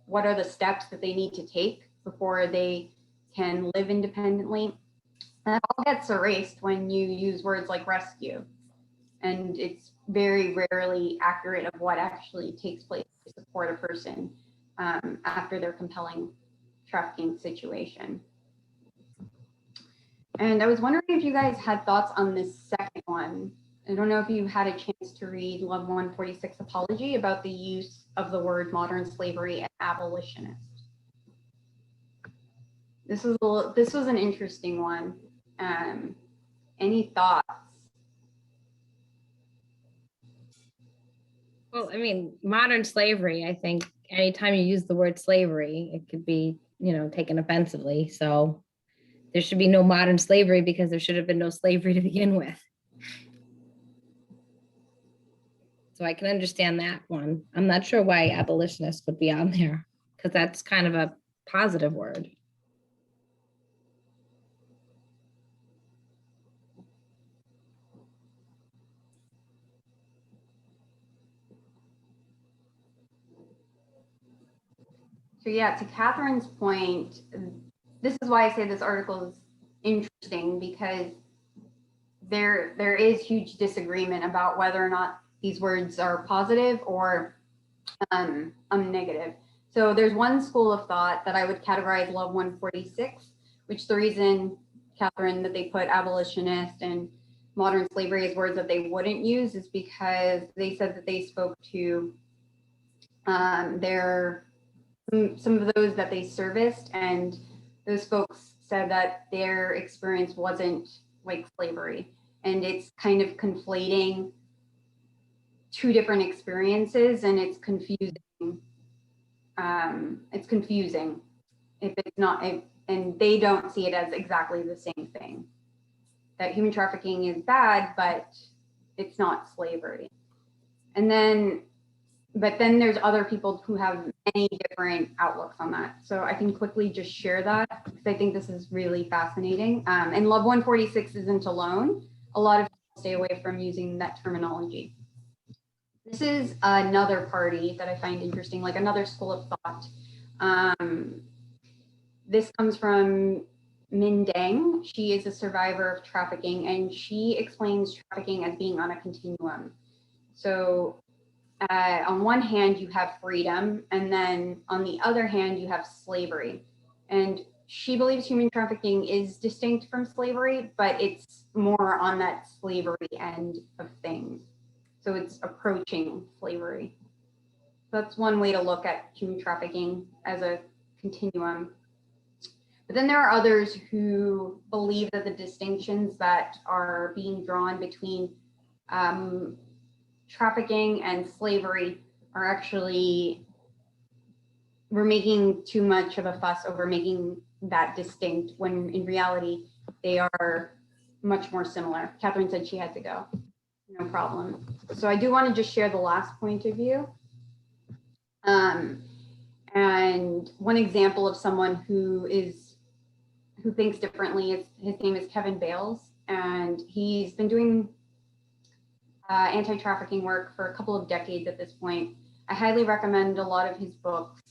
what are the steps that they need to take before they can live independently? That all gets erased when you use words like rescue. And it's very rarely accurate of what actually takes place to support a person after their compelling trafficking situation. And I was wondering if you guys had thoughts on this second one. I don't know if you had a chance to read Love 146 Apology about the use of the word modern slavery and abolitionist. This was an interesting one. Any thoughts? Well, I mean, modern slavery, I think anytime you use the word slavery, it could be, taken offensively. So there should be no modern slavery because there should have been no slavery to begin with. So I can understand that one. I'm not sure why abolitionist would be on there, because that's kind of a positive word. So yeah, to Catherine's point, this is why I say this article is interesting, because there is huge disagreement about whether or not these words are positive or negative. So there's one school of thought that I would categorize Love 146, which the reason, Catherine, that they put abolitionist and modern slavery as words that they wouldn't use is because they said that they spoke to some of those that they serviced, and those folks said that their experience wasn't like slavery, and it's kind of conflating two different experiences, and it's confusing. It's confusing if it's not, and they don't see it as exactly the same thing. That human trafficking is bad, but it's not slavery. And then, but then there's other people who have many different outlooks on that. So I can quickly just share that because I think this is really fascinating. And Love 146 isn't alone. A lot of people stay away from using that terminology. This is another party that I find interesting, like another school of thought. This comes from Min Deng. She is a survivor of trafficking, and she explains trafficking as being on a continuum. So on one hand, you have freedom, and then on the other hand, you have slavery. And she believes human trafficking is distinct from slavery, but it's more on that slavery end of things. So it's approaching slavery. That's one way to look at human trafficking as a continuum. But then there are others who believe that the distinctions that are being drawn between trafficking and slavery are actually, we're making too much of a fuss over making that distinct when in reality they are much more similar. Catherine said she had to go. No problem. So I do want to just share the last point of view. And one example of someone who thinks differently is, his name is Kevin Bales, and he's been doing anti-trafficking work for a couple of decades at this point. I highly recommend a lot of his books,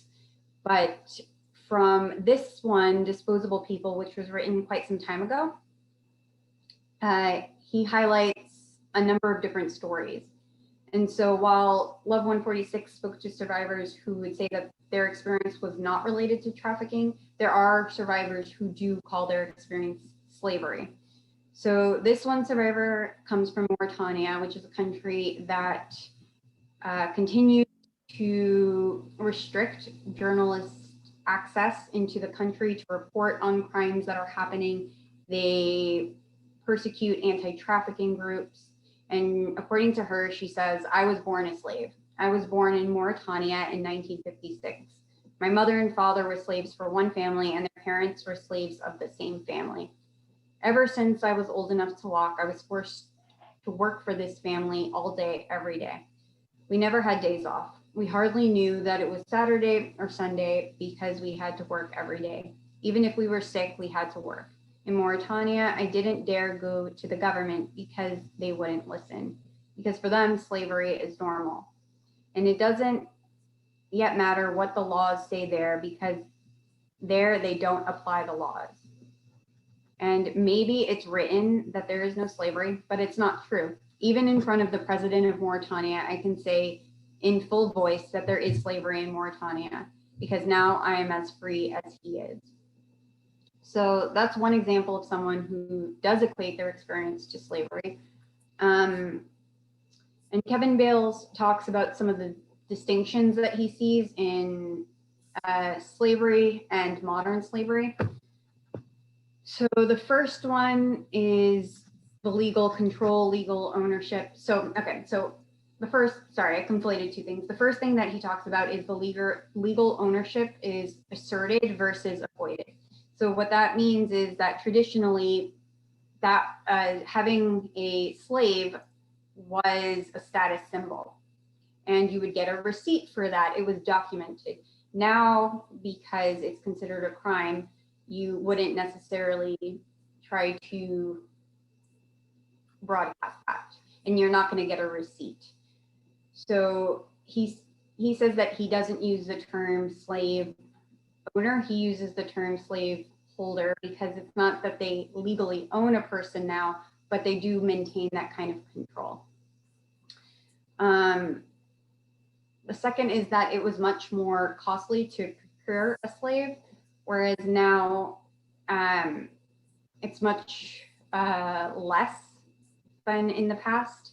but from this one, Disposable People, which was written quite some time ago, he highlights a number of different stories. And so while Love 146 spoke to survivors who would say that their experience was not related to trafficking, there are survivors who do call their experience slavery. So this one survivor comes from Mauritania, which is a country that continues to restrict journalists' access into the country to report on crimes that are happening. They persecute anti-trafficking groups. And according to her, she says, I was born a slave. I was born in Mauritania in 1956. My mother and father were slaves for one family, and their parents were slaves of the same family. Ever since I was old enough to walk, I was forced to work for this family all day, every day. We never had days off. We hardly knew that it was Saturday or Sunday because we had to work every day. Even if we were sick, we had to work. In Mauritania, I didn't dare go to the government because they wouldn't listen, because for them, slavery is normal. And it doesn't yet matter what the laws say there, because there they don't apply the laws. And maybe it's written that there is no slavery, but it's not true. Even in front of the president of Mauritania, I can say in full voice that there is slavery in Mauritania, because now I am as free as he is. So that's one example of someone who does equate their experience to slavery. And Kevin Bales talks about some of the distinctions that he sees in slavery and modern slavery. So the first one is the legal control, legal ownership. So, okay, so the first, sorry, I conflated two things. The first thing that he talks about is the legal ownership is asserted versus avoided. So what that means is that traditionally that having a slave was a status symbol. and you would get a receipt for that. It was documented. Now, because it's considered a crime, you wouldn't necessarily try to broadcast that, and you're not going to get a receipt. So he says that he doesn't use the term slave owner, he uses the term slave holder, because it's not that they legally own a person now, but they do maintain that kind of control. The second is that it was much more costly to procure a slave, whereas now it's much less than in the past,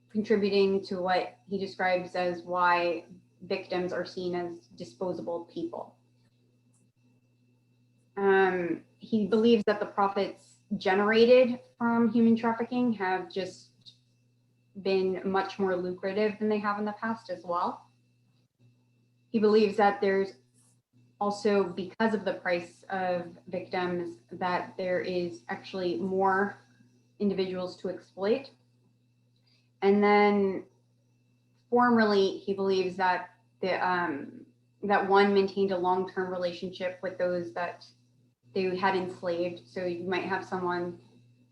contributing to what he describes as why victims are seen as disposable people. He believes that the profits generated from human trafficking have just been much more lucrative than they have in the past as well. He believes that there's also, because of the price of victims, that there is actually more individuals to exploit. And then formerly, he believes that that one maintained a long-term relationship with those that they had enslaved. So you might have someone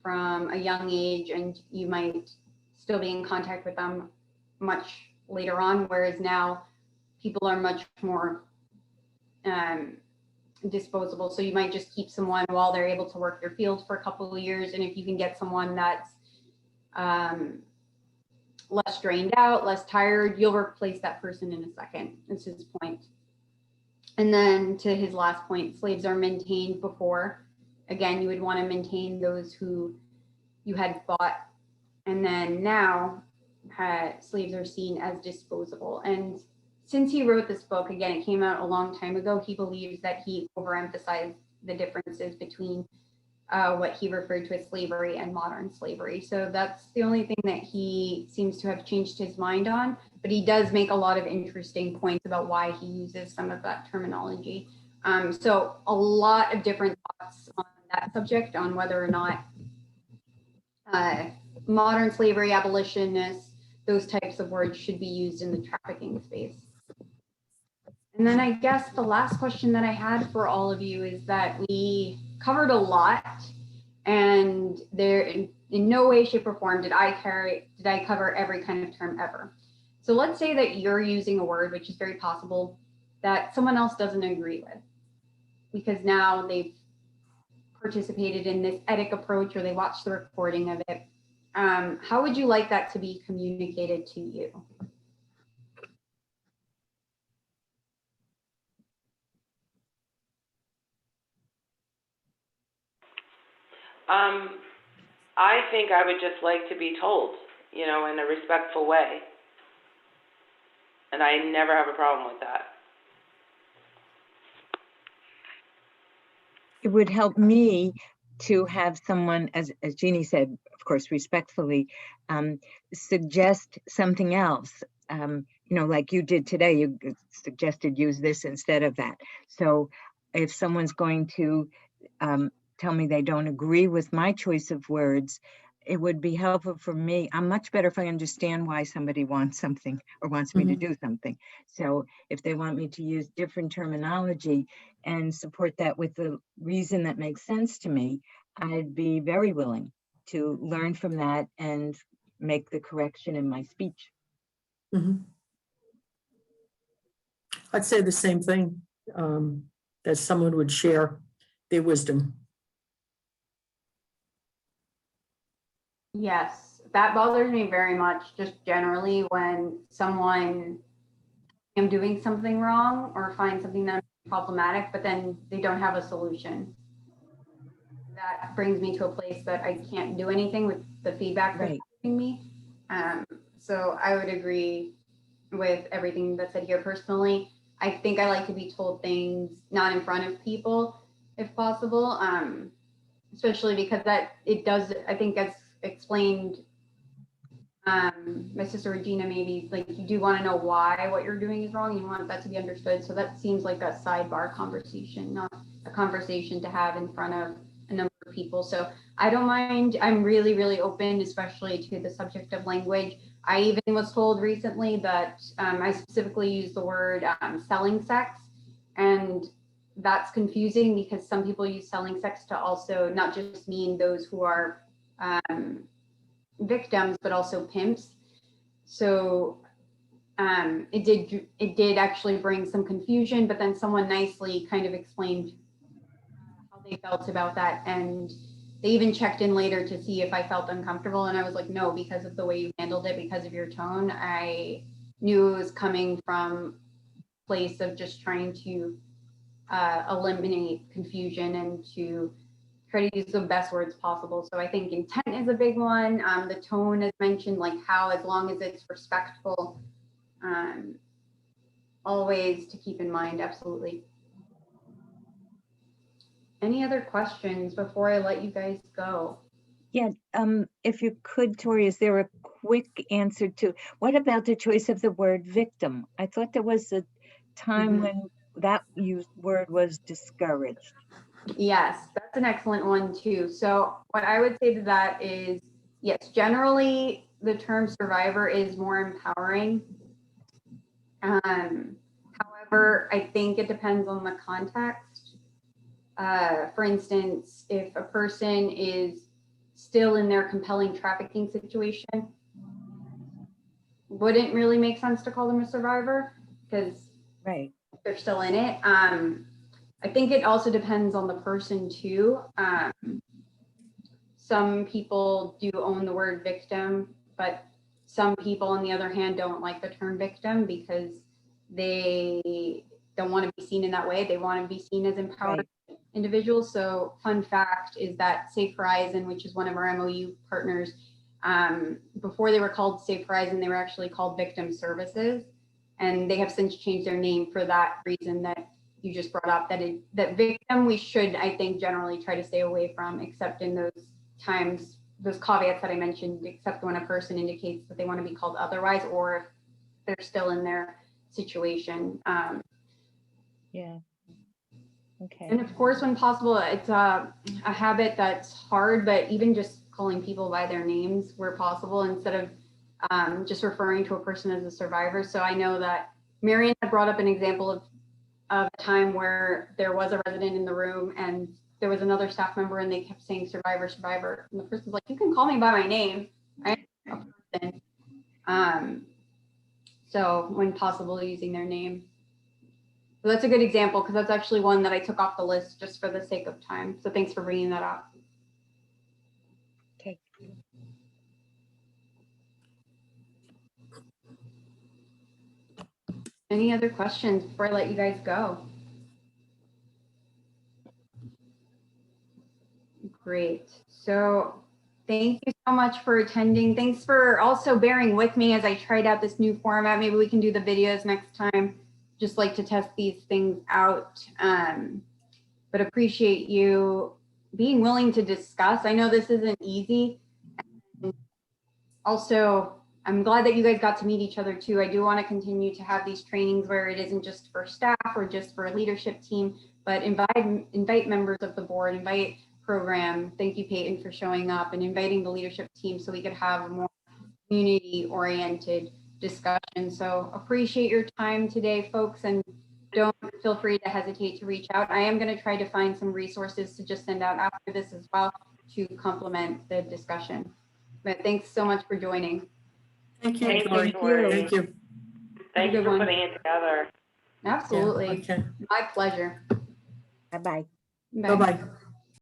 from a young age and you might still be in contact with them much later on, whereas now people are much more disposable. So you might just keep someone while they're able to work their field for a couple of years, and if you can get someone that's less drained out, less tired, you'll replace that person in a second. That's his point. And then to his last point, slaves are maintained before. Again, you would want to maintain those who you had bought. And then now slaves are seen as disposable. And since he wrote this book, again, it came out a long time ago, he believes that he overemphasized the differences between what he referred to as slavery and modern slavery. So that's the only thing that he seems to have changed his mind on, but he does make a lot of interesting points about why he uses some of that terminology. So a lot of different thoughts on that subject, on whether or not modern slavery, abolitionists, those types of words should be used in the trafficking space. And then I guess the last question that I had for all of you is that we covered a lot, and there in no way, shape, or form did I cover every kind of term ever. So let's say that you're using a word, which is very possible, that someone else doesn't agree with, because now they've participated in this Etic approach or they watched the recording of it. How would you like that to be communicated to you? I think I would just like to be told, in a respectful way. And I never have a problem with that. It would help me to have someone, as Jeannie said, of course, respectfully, suggest something else. Like you did today, you suggested use this instead of that. So if someone's going to tell me they don't agree with my choice of words, it would be helpful for me. I'm much better if I understand why somebody wants something or wants me to do something. So if they want me to use different terminology and support that with the reason that makes sense to me, I'd be very willing to learn from that and make the correction in my speech. I'd say the same thing, that someone would share their wisdom. Yes, that bothers me very much, just generally when someone am doing something wrong or find something that's problematic, but then they don't have a solution. That brings me to a place that I can't do anything with the feedback that's giving me. So I would agree with everything that's said here personally. I think I like to be told things not in front of people, if possible, especially because that it does, I think as explained, my sister Regina, maybe, like, you do want to know why what you're doing is wrong, and you want that to be understood. So that seems like a sidebar conversation, not a conversation to have in front of a number of people. So I don't mind. I'm really, really open, especially to the subject of language. I even was told recently that I specifically used the word selling sex, and that's confusing because some people use selling sex to also not just mean those who are victims, but also pimps. So it did actually bring some confusion, but then someone nicely kind of explained how they felt about that, and they even checked in later to see if I felt uncomfortable, and I was like, no, because of the way you handled it, because of your tone. I knew it was coming from a place of just trying to eliminate confusion and to try to use the best words possible. So I think intent is a big one. The tone, as mentioned, like how, as long as it's respectful, always to keep in mind. Absolutely. Any other questions before I let you guys go? Yeah, if you could, Tori, is there a quick answer to, what about the choice of the word victim? I thought there was a time when that word was discouraged. Yes, that's an excellent one too. So what I would say to that is, yes, generally the term survivor is more empowering. However, I think it depends on the context. For instance, if a person is still in their compelling trafficking situation, wouldn't really make sense to call them a survivor because Right. they're still in it. I think it also depends on the person too. Some people do own the word victim, but some people, on the other hand, don't like the term victim because they don't want to be seen in that way. They want to be seen as empowered individuals. So fun fact is that Safe Horizon, which is one of our MOU partners, before they were called Safe Horizon, they were actually called Victim Services. And they have since changed their name for that reason that you just brought up, that victim we should, I think, generally try to stay away from, except in those times, those caveats that I mentioned, except when a person indicates that they want to be called otherwise, or if they're still in their situation. Yeah. Okay. And of course, when possible, it's a habit that's hard, but even just calling people by their names where possible, instead of just referring to a person as a survivor. So I know that Marion had brought up an example of a time where there was a resident in the room and there was another staff member and they kept saying survivor, survivor. And the person's like, you can call me by my name. I'm a person. So when possible, using their name. So that's a good example because that's actually one that I took off the list just for the sake of time. So thanks for bringing that up. Okay. Any other questions before I let you guys go? Great. So thank you so much for attending. Thanks for also bearing with me as I tried out this new format. Maybe we can do the videos next time. Just like to test these things out. But appreciate you being willing to discuss. I know this isn't easy. And also, I'm glad that you guys got to meet each other too. I do want to continue to have these trainings where it isn't just for staff or just for a leadership team, but invite members of the board, invite program. Thank you, Peyton, for showing up and inviting the leadership team so we could have a more community-oriented discussion. So appreciate your time today, folks, and don't feel free to hesitate to reach out. I am going to try to find some resources to just send out after this as well to complement the discussion. But thanks so much for joining. Thank you, Thank you, Tori. Tori. Thank you. Thank you Good for one. putting it together. Absolutely. Yeah, okay. My pleasure. Bye-bye. Bye. Bye-bye.